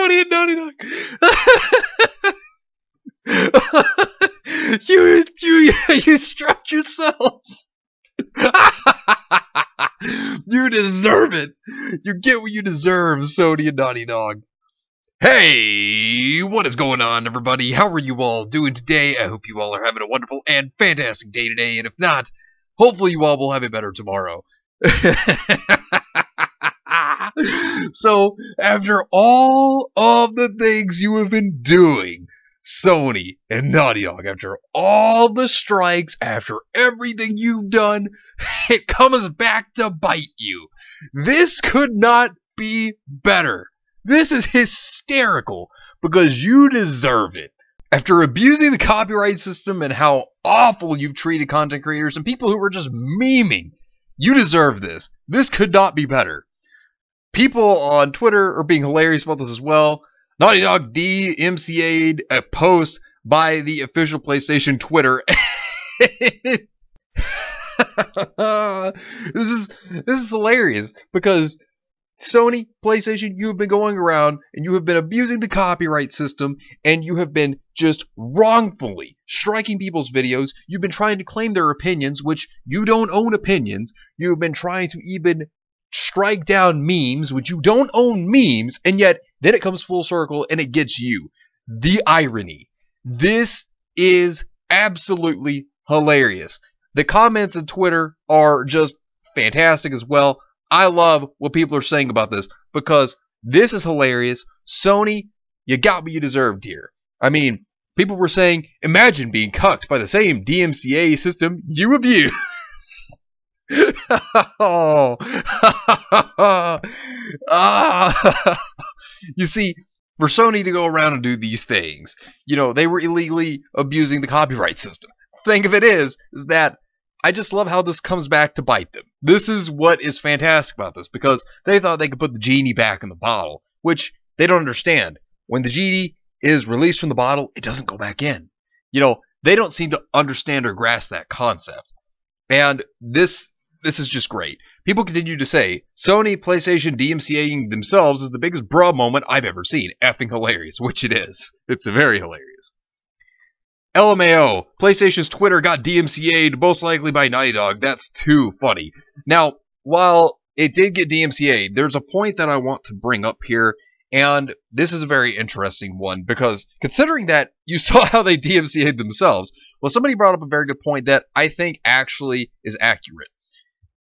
Sony and Naughty Dog. you struck yourselves. You deserve it. You get what you deserve, Sony and Naughty Dog. Hey, what is going on, everybody? How are you all doing today? I hope you all are having a wonderful and fantastic day today, and if not, hopefully you all will have it better tomorrow. So, after all of the things you have been doing, Sony and Naughty Dog, after all the strikes, after everything you've done, it comes back to bite you. This could not be better. This is hysterical because you deserve it. After abusing the copyright system and how awful you've treated content creators and people who were just memeing, you deserve this. This could not be better. People on Twitter are being hilarious about this as well. Naughty Dog DMCA'd a post by the official PlayStation Twitter. This is hilarious because Sony, PlayStation, you have been going around and you have been abusing the copyright system and you have been just wrongfully striking people's videos. You've been trying to claim their opinions, which you don't own opinions. You have been trying to even strike down memes, which you don't own memes, and yet then it comes full circle and it gets you. The irony. This is absolutely hilarious. The comments on Twitter are just fantastic as well. I love what people are saying about this because this is hilarious. Sony, you got what you deserved here. I mean, people were saying, imagine being cucked by the same DMCA system you abuse. Oh. You see, for Sony to go around and do these things, you know, they were illegally abusing the copyright system. Thing of it is that I just love how this comes back to bite them. This is what is fantastic about this, because they thought they could put the genie back in the bottle, which they don't understand. When the genie is released from the bottle, it doesn't go back in. You know, they don't seem to understand or grasp that concept. And this is just great. People continue to say, Sony, PlayStation, DMCAing themselves is the biggest bruh moment I've ever seen. Effing hilarious, which it is. It's very hilarious. LMAO, PlayStation's Twitter got DMCA'd, most likely by Naughty Dog. That's too funny. Now, while it did get DMCA'd, there's a point that I want to bring up here, and this is a very interesting one, because considering that you saw how they DMCA'd themselves, well, somebody brought up a very good point that I think actually is accurate.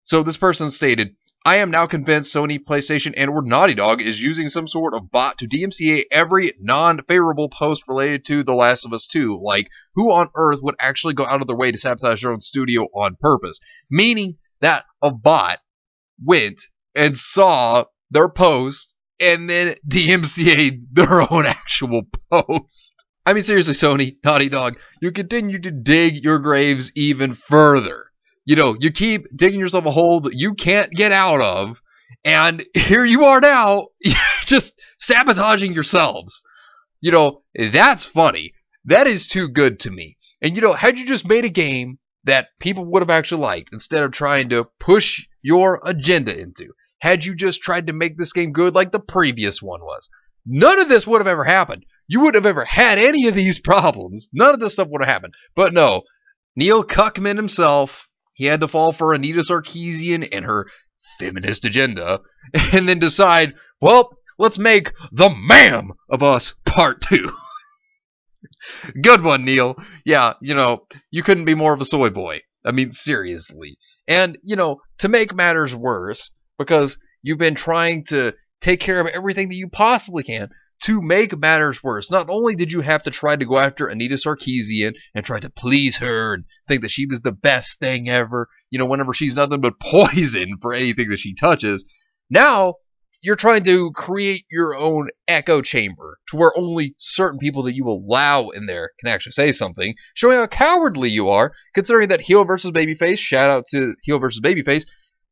So this person stated, I am now convinced Sony, PlayStation, and or Naughty Dog is using some sort of bot to DMCA every non-favorable post related to The Last of Us 2. Like, who on earth would actually go out of their way to sabotage their own studio on purpose? Meaning that a bot went and saw their post and then DMCA'd their own actual post. I mean, seriously, Sony, Naughty Dog, you continue to dig your graves even further. You know, you keep digging yourself a hole that you can't get out of, and here you are now, just sabotaging yourselves. You know, that's funny. That is too good to me. And, you know, had you just made a game that people would have actually liked, instead of trying to push your agenda into, had you just tried to make this game good like the previous one was, none of this would have ever happened. You wouldn't have ever had any of these problems. None of this stuff would have happened. But no, Neil Cuckman himself, he had to fall for Anita Sarkeesian and her feminist agenda, and then decide, well, let's make The Ma'am of Us Part 2. Good one, Neil. Yeah, you know, you couldn't be more of a soy boy. I mean, seriously. And, you know, to make matters worse, because you've been trying to take care of everything that you possibly can, to make matters worse, not only did you have to try to go after Anita Sarkeesian and try to please her and think that she was the best thing ever, you know, whenever she's nothing but poison for anything that she touches, now you're trying to create your own echo chamber to where only certain people that you allow in there can actually say something, showing how cowardly you are, considering that Heel vs. Babyface, shout out to Heel vs. Babyface,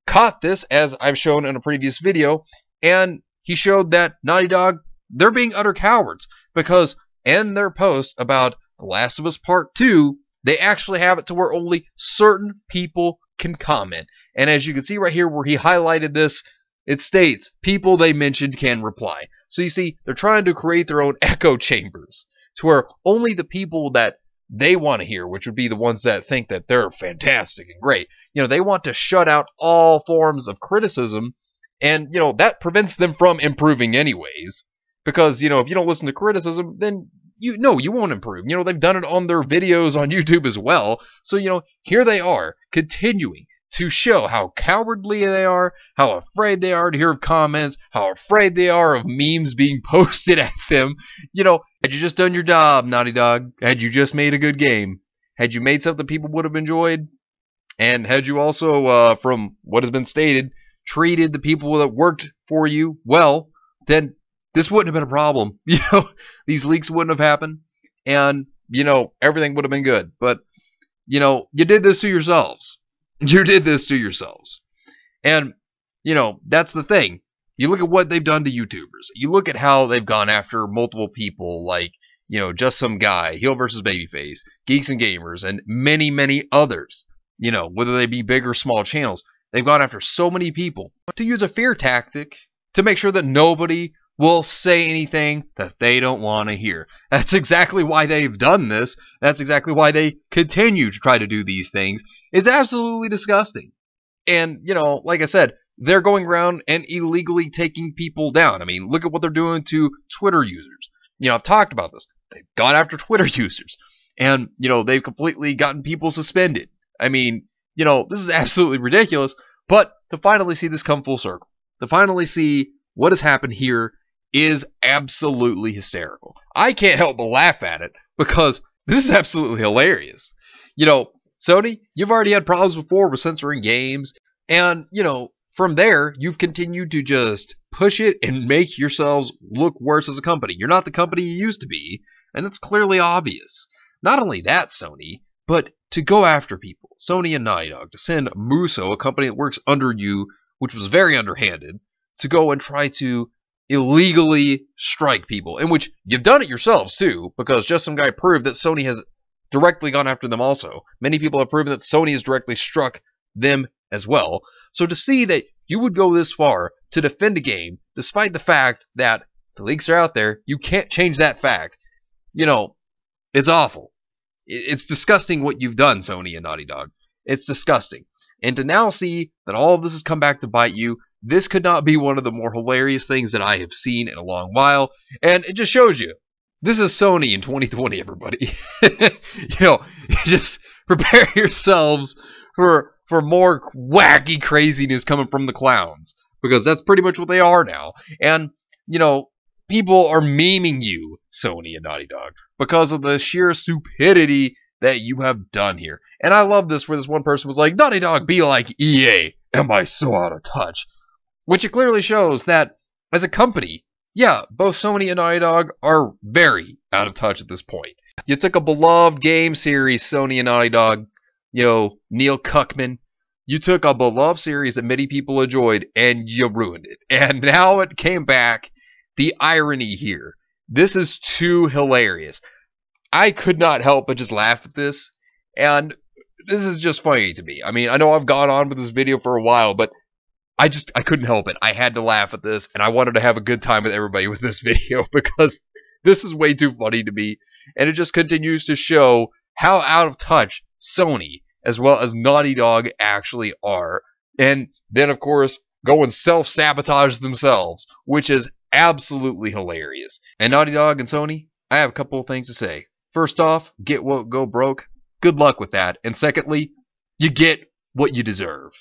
caught this, as I've shown in a previous video, and he showed that Naughty Dog, they're being utter cowards, because in their post about The Last of Us Part 2, they actually have it to where only certain people can comment. And as you can see right here where he highlighted this, it states, people they mentioned can reply. So you see, they're trying to create their own echo chambers to where only the people that they want to hear, which would be the ones that think that they're fantastic and great, they want to shut out all forms of criticism, and, that prevents them from improving anyways. Because, if you don't listen to criticism, then you won't improve. They've done it on their videos on YouTube as well. So, here they are, continuing to show how cowardly they are, how afraid they are to hear comments, how afraid they are of memes being posted at them. Had you just done your job, Naughty Dog, had you just made a good game, had you made something people would have enjoyed, and had you also, from what has been stated, treated the people that worked for you well, then this wouldn't have been a problem. These leaks wouldn't have happened, and, everything would have been good. But, you did this to yourselves. You did this to yourselves. And, that's the thing. You look at what they've done to YouTubers. You look at how they've gone after multiple people like, Just Some Guy, Heel vs. Babyface, Geeks and Gamers, and many, many others. Whether they be big or small channels. They've gone after so many people to use a fear tactic to make sure that nobody will say anything that they don't want to hear. That's exactly why they've done this. That's exactly why they continue to try to do these things. It's absolutely disgusting. And, like I said, they're going around and illegally taking people down. I mean, look at what they're doing to Twitter users. I've talked about this. They've gone after Twitter users. And, they've completely gotten people suspended. I mean, this is absolutely ridiculous. But to finally see this come full circle, to finally see what has happened here is absolutely hysterical. I can't help but laugh at it because this is absolutely hilarious. Sony, you've already had problems before with censoring games, and, from there, you've continued to just push it and make yourselves look worse as a company. You're not the company you used to be, and that's clearly obvious. Not only that, Sony, but to go after people, Sony and Naughty Dog, to send Muso, a company that works under you, which was very underhanded, to go and try to illegally strike people, in which you've done it yourselves too, because Just Some Guy proved that Sony has directly gone after them also. Many people have proven that Sony has directly struck them as well. So to see that you would go this far to defend a game, despite the fact that the leaks are out there, you can't change that fact. It's awful. It's disgusting what you've done, Sony and Naughty Dog. It's disgusting. And to now see that all of this has come back to bite you, this could not be one of the more hilarious things that I have seen in a long while. And it just shows you, this is Sony in 2020, everybody. Just prepare yourselves for more wacky craziness coming from the clowns. Because that's pretty much what they are now. And, people are memeing you, Sony and Naughty Dog, because of the sheer stupidity that you have done here. And I love this, where this one person was like, Naughty Dog be like EA. Am I so out of touch? Which it clearly shows that, as a company, yeah, both Sony and Naughty Dog are very out of touch at this point. You took a beloved game series, Sony and Naughty Dog, Neil Cuckman. You took a beloved series that many people enjoyed, and you ruined it. And now it came back. The irony here. This is too hilarious. I could not help but just laugh at this. And this is just funny to me. I mean, I know I've gone on with this video for a while, but I couldn't help it. I had to laugh at this, and I wanted to have a good time with everybody with this video because this is way too funny to me, and it just continues to show how out of touch Sony as well as Naughty Dog actually are. And then, of course, go and self-sabotage themselves, which is absolutely hilarious. And Naughty Dog and Sony, I have a couple of things to say. First off, get woke, go broke. Good luck with that. And secondly, you get what you deserve.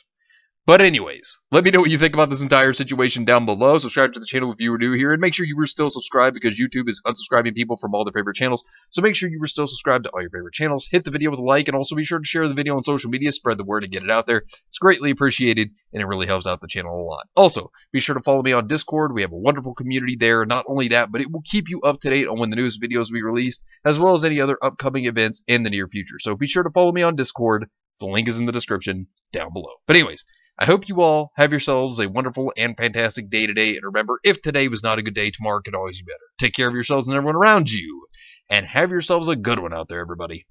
But anyways, let me know what you think about this entire situation down below. Subscribe to the channel if you were new here, and make sure you were still subscribed because YouTube is unsubscribing people from all their favorite channels. So make sure you were still subscribed to all your favorite channels. Hit the video with a like, and also be sure to share the video on social media. Spread the word and get it out there. It's greatly appreciated, and it really helps out the channel a lot. Also, be sure to follow me on Discord. We have a wonderful community there. Not only that, but it will keep you up to date on when the newest videos will be released, as well as any other upcoming events in the near future. So be sure to follow me on Discord. The link is in the description down below. But anyways, I hope you all have yourselves a wonderful and fantastic day today. And remember, if today was not a good day, tomorrow could always be better. Take care of yourselves and everyone around you. And have yourselves a good one out there, everybody.